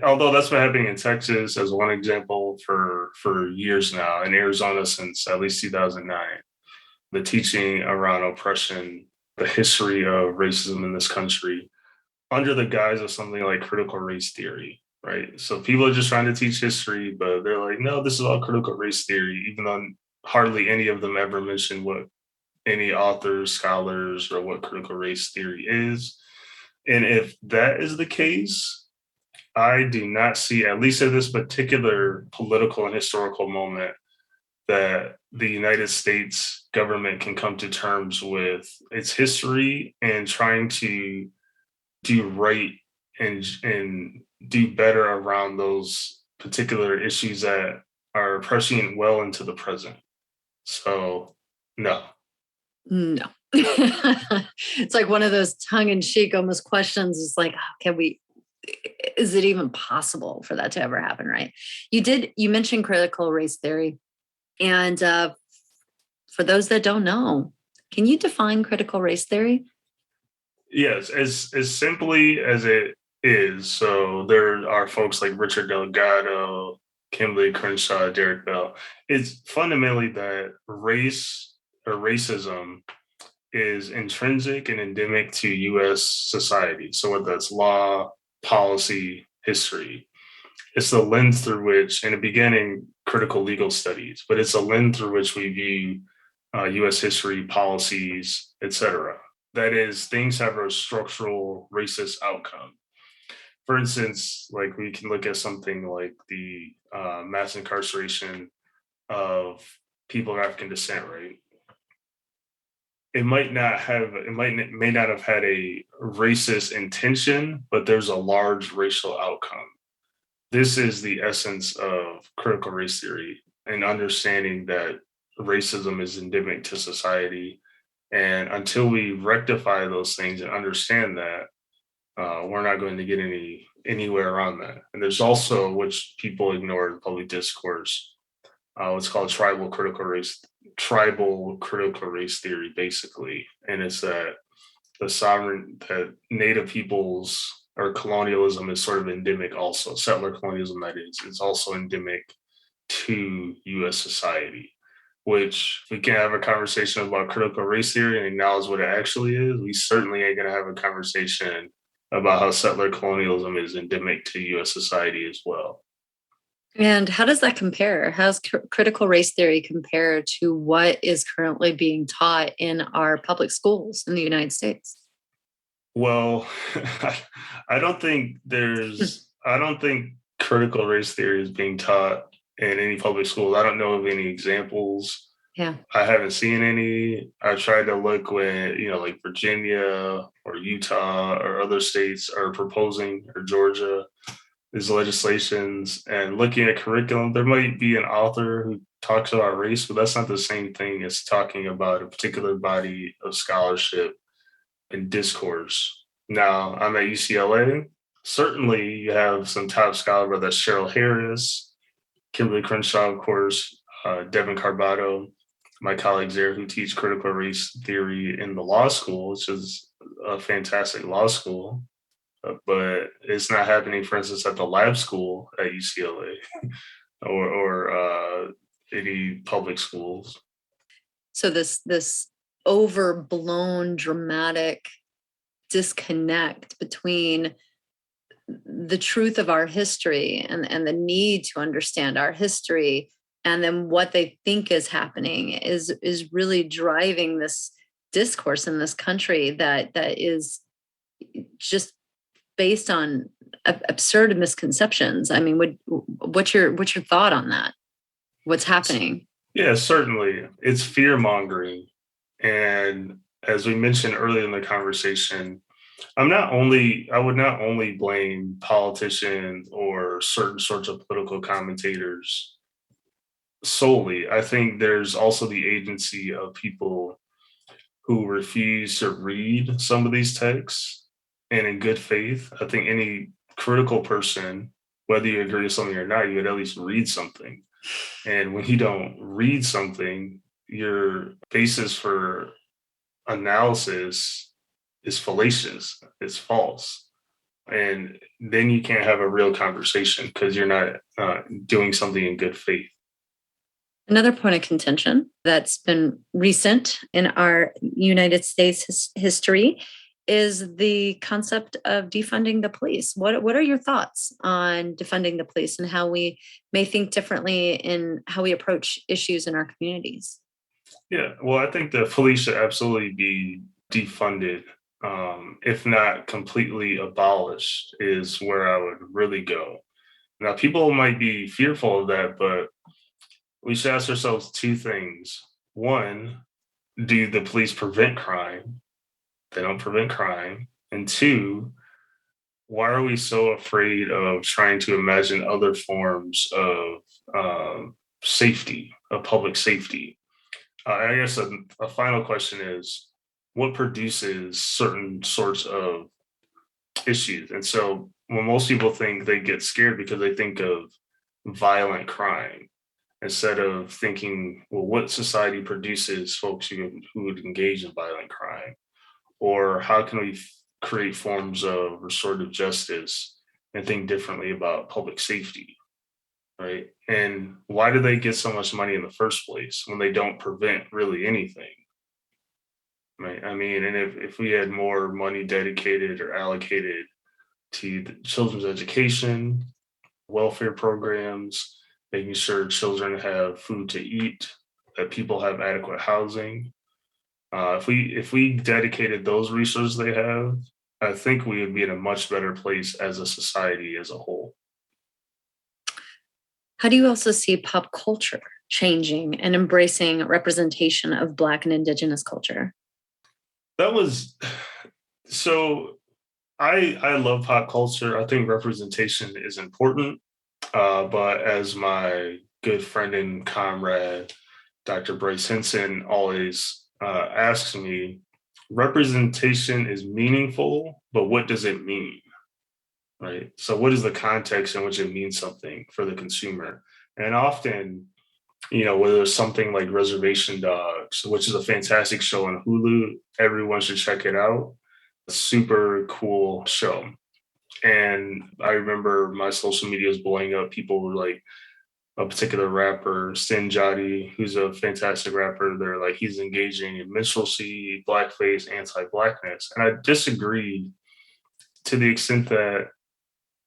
[SPEAKER 2] Although that's been happening in Texas as one example for years now, in Arizona since at least 2009. The teaching around oppression, the history of racism in this country, under the guise of something like critical race theory, right? So people are just trying to teach history, but they're like, no, this is all critical race theory, even though hardly any of them ever mention what any authors, scholars, or what critical race theory is. And if that is the case, I do not see, at least at this particular political and historical moment, that the United States government can come to terms with its history and trying to do right and do better around those particular issues that are pressing well into the present. So, no.
[SPEAKER 3] No. It's like one of those tongue-in-cheek almost questions. It's like, is it even possible for that to ever happen, right? You mentioned critical race theory. And for those that don't know, can you define critical race theory?
[SPEAKER 2] Yes, as simply as it is. So there are folks like Richard Delgado, Kimberly Crenshaw, Derek Bell. It's fundamentally that race or racism is intrinsic and endemic to US society. So whether that's law, policy, history, it's the lens through which, in the beginning, critical legal studies, but it's a lens through which we view US history, policies, etc. That is, things have a structural racist outcome. For instance, like we can look at something like the mass incarceration of people of African descent, right? It may not have had a racist intention, but there's a large racial outcome. This is the essence of critical race theory and understanding that racism is endemic to society. And until we rectify those things and understand that, we're not going to get anywhere around that. And there's also, which people ignore in public discourse, what's called tribal critical race theory, basically. And it's that that Native peoples or colonialism is sort of endemic also. Settler colonialism, that is, it's also endemic to US society, which if we can have a conversation about critical race theory and acknowledge what it actually is, we certainly ain't going to have a conversation about how settler colonialism is endemic to US society as well.
[SPEAKER 3] And how does that compare? How's critical race theory compare to what is currently being taught in our public schools in the United States?
[SPEAKER 2] Well, I don't think critical race theory is being taught in any public schools. I don't know of any examples.
[SPEAKER 3] Yeah.
[SPEAKER 2] I haven't seen any. I tried to look when, like Virginia or Utah or other states are proposing, or Georgia, these legislations, and looking at curriculum. There might be an author who talks about race, but that's not the same thing as talking about a particular body of scholarship and discourse. Now, I'm at UCLA. Certainly, you have some top scholars, whether that's Cheryl Harris, Kimberly Crenshaw, of course, Devin Carbato, my colleagues there who teach critical race theory in the law school, which is a fantastic law school. But it's not happening, for instance, at the lab school at UCLA or any public schools.
[SPEAKER 3] So this overblown, dramatic disconnect between the truth of our history and the need to understand our history, and then what they think is happening is really driving this discourse in this country that is just based on absurd misconceptions. I mean, what's your thought on that? What's happening?
[SPEAKER 2] Yeah, certainly. It's fear-mongering. And as we mentioned earlier in the conversation, I would not only blame politicians or certain sorts of political commentators solely. I think there's also the agency of people who refuse to read some of these texts, and in good faith. I think any critical person, whether you agree with something or not, you would at least read something. And when you don't read something, your basis for analysis is fallacious, it's false. And then you can't have a real conversation because you're not doing something in good faith.
[SPEAKER 3] Another point of contention that's been recent in our United States history is the concept of defunding the police. What are your thoughts on defunding the police and how we may think differently in how we approach issues in our communities?
[SPEAKER 2] Yeah, well, I think the police should absolutely be defunded, if not completely abolished, is where I would really go. Now, people might be fearful of that, but we should ask ourselves two things. One, do the police prevent crime? They don't prevent crime. And two, why are we so afraid of trying to imagine other forms of safety, of public safety? I guess a final question is, what produces certain sorts of issues? And so when most people think, they get scared because they think of violent crime instead of thinking, well, what society produces folks who would engage in violent crime? Or how can we create forms of restorative justice and think differently about public safety? Right. And why do they get so much money in the first place when they don't prevent really anything? Right. I mean, and if we had more money dedicated or allocated to the children's education, welfare programs, making sure children have food to eat, that people have adequate housing. If we dedicated those resources they have, I think we would be in a much better place as a society as a whole.
[SPEAKER 3] How do you also see pop culture changing and embracing representation of Black and Indigenous culture?
[SPEAKER 2] That was so. I love pop culture. I think representation is important. But as my good friend and comrade, Dr. Bryce Henson, always asks me, representation is meaningful, but what does it mean? Right. So, what is the context in which it means something for the consumer? And often, whether it's something like Reservation Dogs, which is a fantastic show on Hulu, everyone should check it out. A super cool show. And I remember my social media was blowing up. People were like, a particular rapper, Sin Jadi, who's a fantastic rapper. They're like, he's engaging in minstrelsy, blackface, anti-blackness. And I disagreed to the extent that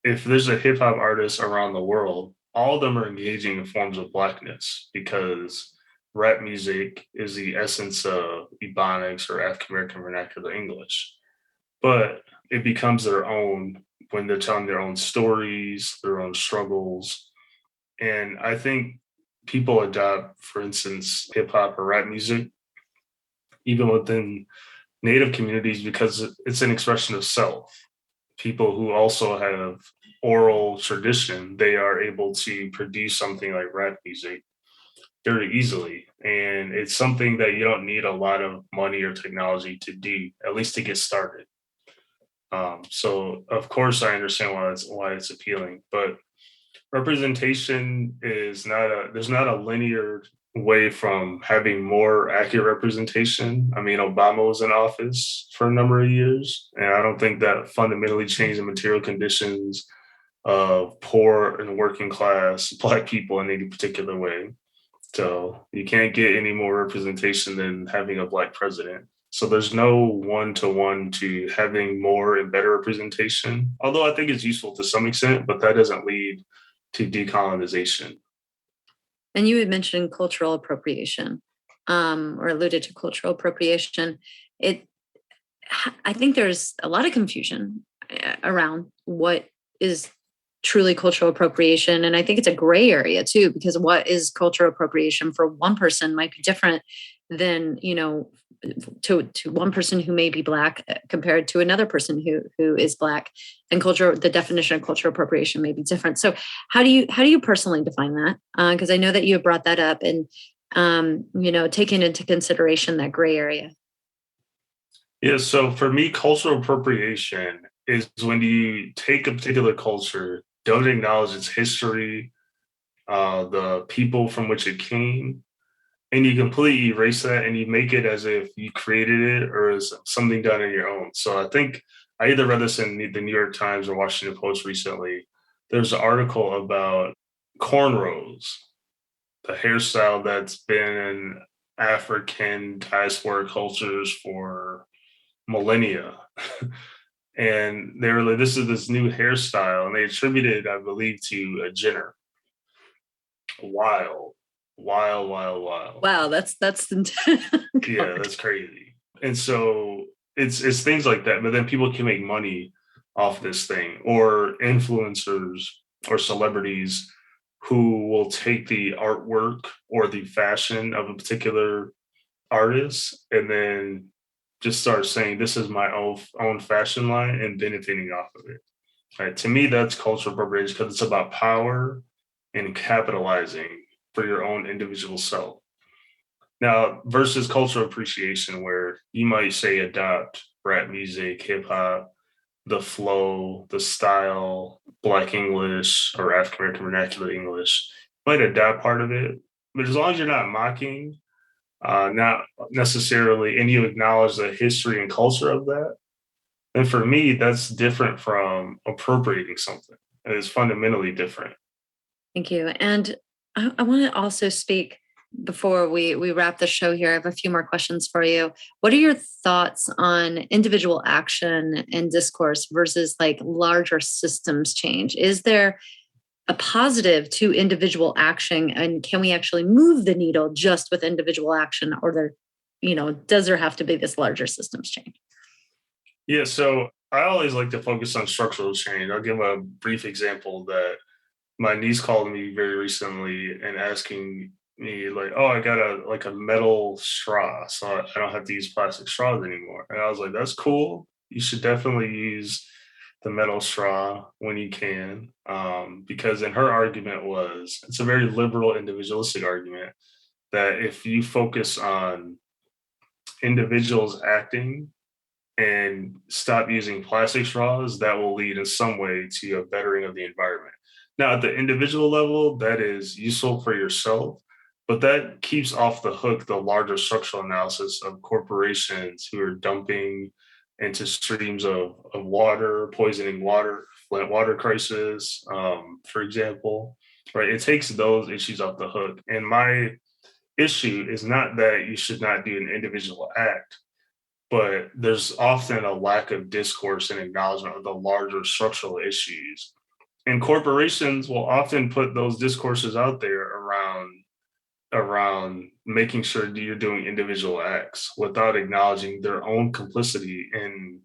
[SPEAKER 2] if there's a hip hop artist around the world, all of them are engaging in forms of blackness because rap music is the essence of Ebonics or African American vernacular English. But it becomes their own when they're telling their own stories, their own struggles. And I think people adopt, for instance, hip hop or rap music, even within Native communities, because it's an expression of self. People who also have oral tradition, they are able to produce something like rap music very easily. And it's something that you don't need a lot of money or technology to do, at least to get started. So of course I understand why it's appealing, but representation is there's not a linear way from having more accurate representation. I mean, Obama was in office for a number of years, and I don't think that fundamentally changed the material conditions of poor and working class Black people in any particular way. So you can't get any more representation than having a Black president. So there's no one-to-one to having more and better representation, although I think it's useful to some extent, but that doesn't lead to decolonization.
[SPEAKER 3] And you had mentioned cultural appropriation, or alluded to cultural appropriation. I think there's a lot of confusion around what is truly cultural appropriation. And I think it's a gray area too, because what is cultural appropriation for one person might be different than, to one person who may be Black compared to another person who is Black, and the definition of cultural appropriation may be different. So how do you personally define that? Because I know that you have brought that up and, taking into consideration that gray area.
[SPEAKER 2] Yeah. So for me, cultural appropriation is when you take a particular culture, don't acknowledge its history, the people from which it came, and you completely erase that and you make it as if you created it or as something done on your own. So I think I either read this in the New York Times or Washington Post recently. There's an article about cornrows, the hairstyle that's been in African diaspora cultures for millennia. And they were like, this is this new hairstyle. And they attributed, I believe, to a Jenner. Wild, wild, wild, wild.
[SPEAKER 3] Wow, that's
[SPEAKER 2] Yeah, that's crazy. And so it's things like that. But then people can make money off this thing, or influencers or celebrities who will take the artwork or the fashion of a particular artist and then just start saying, this is my own fashion line and benefiting off of it. Right? To me, that's cultural appropriation because it's about power and capitalizing for your own individual self. Now, versus cultural appreciation, where you might say adopt rap music, hip hop, the flow, the style, Black English or African American vernacular English, you might adopt part of it. But as long as you're not mocking, not necessarily, and you acknowledge the history and culture of that, then for me, that's different from appropriating something. It is fundamentally different.
[SPEAKER 3] Thank you. And I want to also speak before we wrap the show here. I have a few more questions for you. What are your thoughts on individual action and discourse versus like larger systems change? Is there a positive to individual action, and can we actually move the needle just with individual action, or does there have to be this larger systems change?
[SPEAKER 2] Yeah, so I always like to focus on structural change. I'll give a brief example that my niece called me very recently and asking me like, oh, I got a metal straw, so I don't have to use plastic straws anymore. And I was like, that's cool. You should definitely use the metal straw when you can, because in her argument was, it's a very liberal individualistic argument, that if you focus on individuals acting and stop using plastic straws, that will lead in some way to a bettering of the environment. Now, at the individual level, that is useful for yourself, but that keeps off the hook the larger structural analysis of corporations who are dumping into streams of water, poisoning water, Flint water crisis, for example, right? It takes those issues off the hook. And my issue is not that you should not do an individual act, but there's often a lack of discourse and acknowledgement of the larger structural issues. And corporations will often put those discourses out there around making sure that you're doing individual acts without acknowledging their own complicity in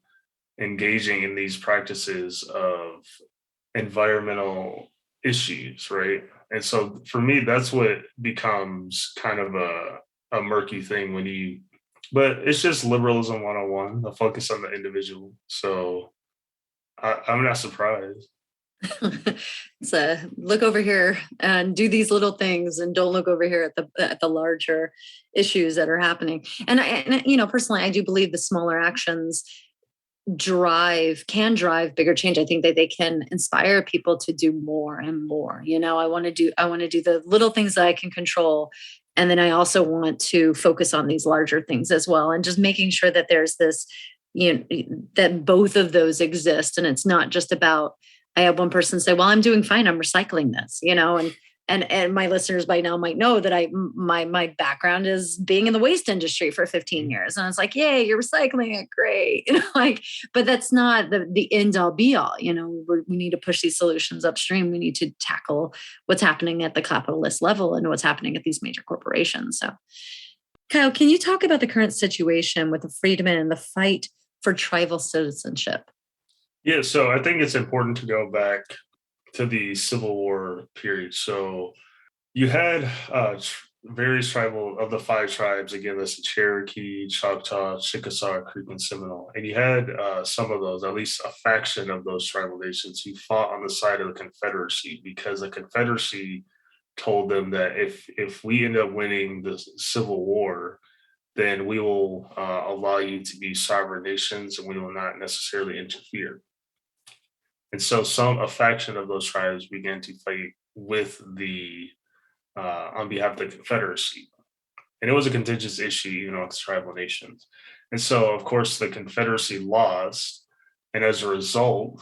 [SPEAKER 2] engaging in these practices of environmental issues, right? And so for me, that's what becomes kind of a murky thing but it's just liberalism 101, the focus on the individual. So I'm not surprised.
[SPEAKER 3] So look over here and do these little things, and don't look over here at the larger issues that are happening. And personally, I do believe the smaller actions can drive bigger change. I think that they can inspire people to do more and more. I want to do the little things that I can control. And then I also want to focus on these larger things as well. And just making sure that there's this, that both of those exist. And it's not just about, I have one person say, well, I'm doing fine, I'm recycling this, and my listeners by now might know that my background is being in the waste industry for 15 years. And it's like, yay, you're recycling it. Great. But that's not the end all be all. We need to push these solutions upstream. We need to tackle what's happening at the capitalist level and what's happening at these major corporations. So Kyle, can you talk about the current situation with the freedmen and the fight for tribal citizenship?
[SPEAKER 2] Yeah, so I think it's important to go back to the Civil War period. So you had various tribal of the 5 tribes, again, that's the Cherokee, Choctaw, Chickasaw, Creek, and Seminole. And you had some of those, at least a faction of those tribal nations, who fought on the side of the Confederacy, because the Confederacy told them that if we end up winning the Civil War, then we will allow you to be sovereign nations and we will not necessarily interfere. And so a faction of those tribes began to fight with on behalf of the Confederacy. And it was a contentious issue, amongst tribal nations. And so, of course, the Confederacy lost. And as a result,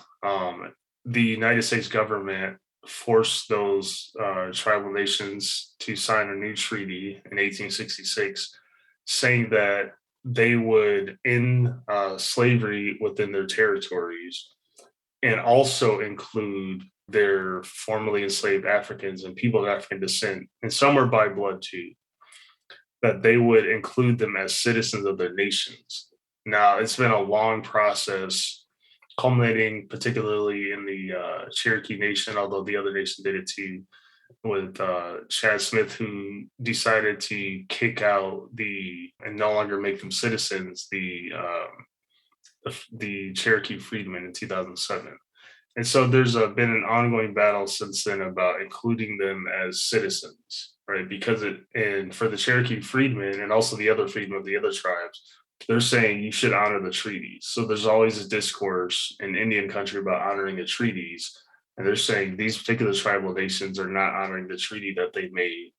[SPEAKER 2] the United States government forced those tribal nations to sign a new treaty in 1866, saying that they would end slavery within their territories and also include their formerly enslaved Africans and people of African descent, and some were by blood too, that they would include them as citizens of their nations. Now, it's been a long process, culminating particularly in the Cherokee Nation, although the other nation did it too, with Chad Smith, who decided to kick out and no longer make them citizens, the Cherokee freedmen in 2007. And so there's been an ongoing battle since then about including them as citizens, right? Because and for the Cherokee freedmen and also the other freedmen of the other tribes, they're saying you should honor the treaties. So there's always a discourse in Indian country about honoring the treaties. And they're saying these particular tribal nations are not honoring the treaty that they made.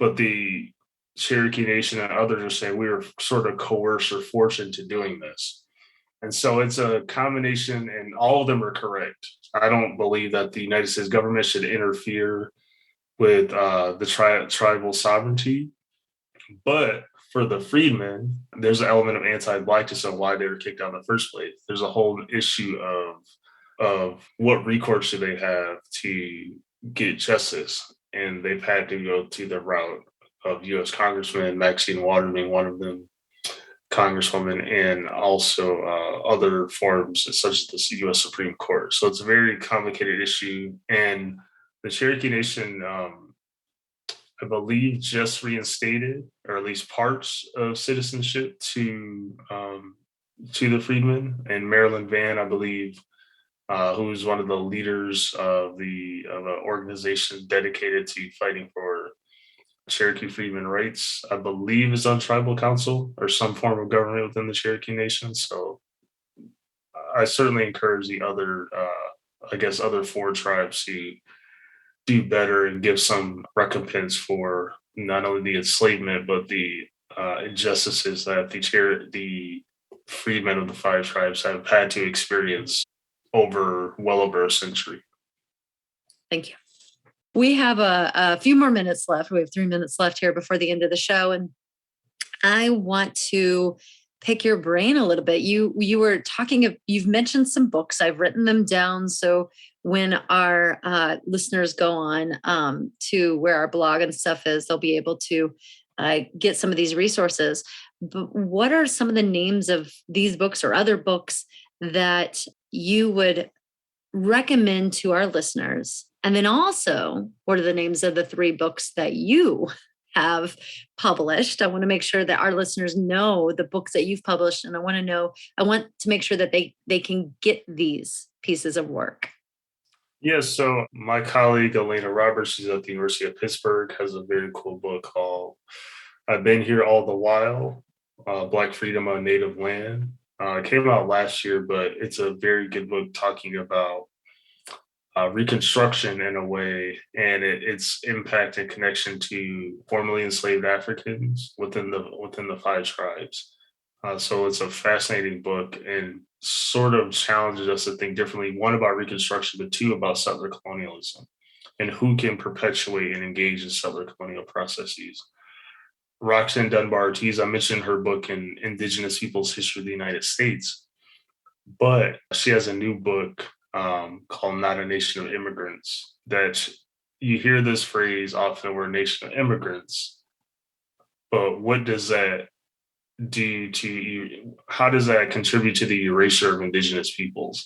[SPEAKER 2] But the Cherokee Nation and others are saying we were sort of coerced or forced into doing this. And so it's a combination, and all of them are correct. I don't believe that the United States government should interfere with the tribal sovereignty. But for the freedmen, there's an element of anti-Blackness on why they were kicked out in the first place. There's a whole issue of what recourse do they have to get justice. And they've had to go to the route of U.S. Congressman Maxine Waters being one of them, Congresswoman, and also other forums such as the U.S. Supreme Court. So it's a very complicated issue. And the Cherokee Nation, I believe, just reinstated, or at least parts of citizenship to the freedmen. And Marilyn Vann, I believe, who is one of the leaders of an organization dedicated to fighting for Cherokee freedmen rights, I believe, is on tribal council or some form of government within the Cherokee Nation. So I certainly encourage the other, other four tribes to do better and give some recompense for not only the enslavement, but the injustices that the freedmen of the five tribes have had to experience well over a century.
[SPEAKER 3] Thank you. We have a few more minutes left. We have 3 minutes left here before the end of the show. And I want to pick your brain a little bit. You were you've mentioned some books. I've written them down. So when our listeners go on to where our blog and stuff is, they'll be able to get some of these resources. But what are some of the names of these books or other books that you would recommend to our listeners? And then also, what are the names of the 3 books that you have published? I want to make sure that our listeners know the books that you've published. And I want to make sure that they can get these pieces of work.
[SPEAKER 2] Yeah, so my colleague, Elena Roberts, she's at the University of Pittsburgh, has a very cool book called I've Been Here All the While, Black Freedom on Native Land. It came out last year, but it's a very good book talking about Reconstruction in a way, and its impact and connection to formerly enslaved Africans within the five tribes. So it's a fascinating book and sort of challenges us to think differently, one about Reconstruction, but two about settler colonialism and who can perpetuate and engage in settler colonial processes. Roxanne Dunbar Ortiz, I mentioned her book in Indigenous Peoples' History of the United States, but she has a new book called Not a Nation of Immigrants, that you hear this phrase often, we're a nation of immigrants, but what does that do to you? How does that contribute to the erasure of Indigenous peoples?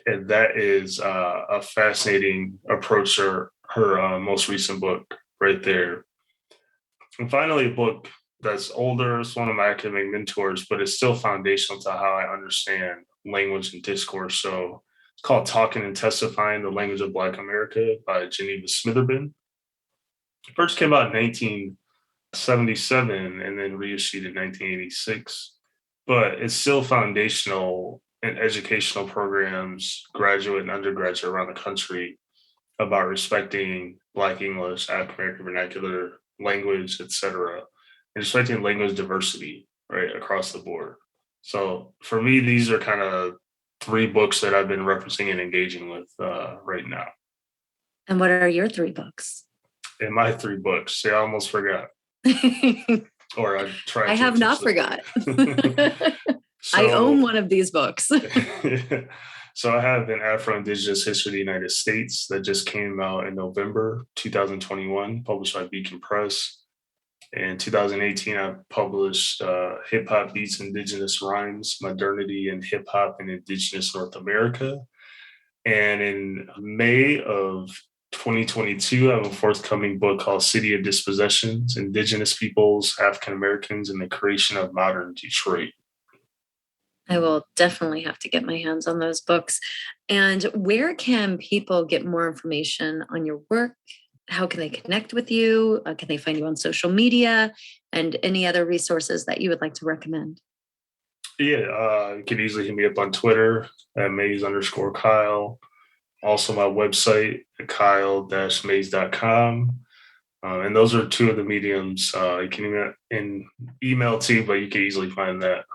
[SPEAKER 2] And that is a fascinating approach to her most recent book right there. And finally, a book that's older, it's one of my academic mentors, but it's still foundational to how I understand language and discourse. So it's called Talking and Testifying, The Language of Black America by Geneva Smitherbin. It first came out in 1977 and then reissued in 1986. But it's still foundational in educational programs, graduate and undergraduate around the country, about respecting Black English, African American vernacular language, etc., and respecting language diversity, right, across the board. So for me, these are kind of 3 books that I've been referencing and engaging with right now.
[SPEAKER 3] And what are your 3 books?
[SPEAKER 2] And my 3 books. See, I almost forgot. Or I tried.
[SPEAKER 3] I have not forgot.
[SPEAKER 2] So,
[SPEAKER 3] I own one of these books.
[SPEAKER 2] So I have an Afro-Indigenous History of the United States that just came out in November 2021, published by Beacon Press. In 2018, I published Hip Hop Beats, Indigenous Rhymes, Modernity in Hip Hop in Indigenous North America. And in May of 2022, I have a forthcoming book called City of Dispossessions, Indigenous Peoples, African Americans, and the Creation of Modern Detroit.
[SPEAKER 3] I will definitely have to get my hands on those books. And where can people get more information on your work? How can they connect with you? Can they find you on social media and any other resources that you would like to recommend?
[SPEAKER 2] Yeah, you can easily hit me up on Twitter at maze_Kyle. Also my website at kyle-maze.com. And those are 2 of the mediums. You can email too, but you can easily find that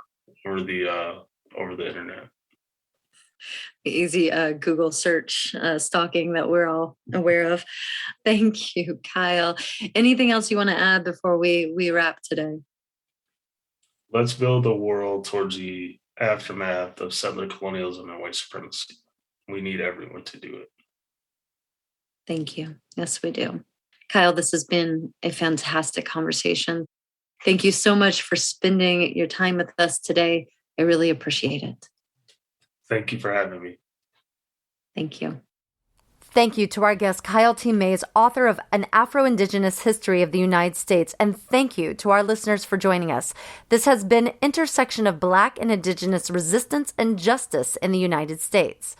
[SPEAKER 2] over the internet.
[SPEAKER 3] Easy Google search stalking that we're all aware of. Thank you, Kyle. Anything else you want to add before we wrap today?
[SPEAKER 2] Let's build a world towards the aftermath of settler colonialism and white supremacy. We need everyone to do it.
[SPEAKER 3] Thank you. Yes, we do. Kyle, this has been a fantastic conversation. Thank you so much for spending your time with us today. I really appreciate it.
[SPEAKER 2] Thank you for having me.
[SPEAKER 3] Thank you.
[SPEAKER 1] Thank you to our guest, Kyle T. Mays, author of An Afro-Indigenous History of the United States. And thank you to our listeners for joining us. This has been Intersection of Black and Indigenous Resistance and Justice in the United States.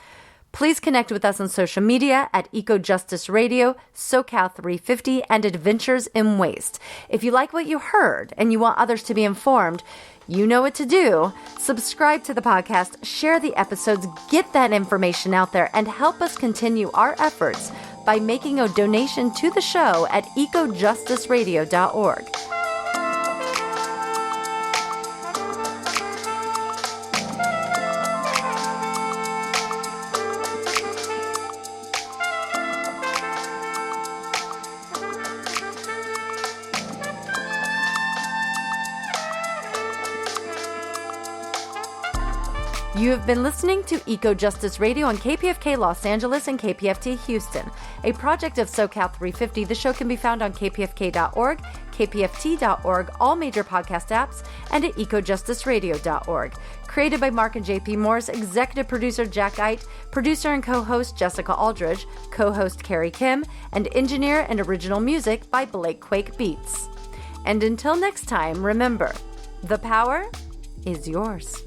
[SPEAKER 1] Please connect with us on social media at EcoJustice Radio, SoCal 350, and Adventures in Waste. If you like what you heard and you want others to be informed, you know what to do. Subscribe to the podcast, share the episodes, get that information out there, and help us continue our efforts by making a donation to the show at ecojusticeradio.org. You have been listening to EcoJustice Radio on KPFK Los Angeles and KPFT Houston, a project of SoCal 350. The show can be found on kpfk.org, kpft.org, all major podcast apps, and at ecojusticeradio.org. Created by Mark and JP Morris, executive producer Jack Ite, producer and co-host Jessica Aldridge, co-host Carrie Kim, and engineer and original music by Blake Quake Beats. And until next time, remember, the power is yours.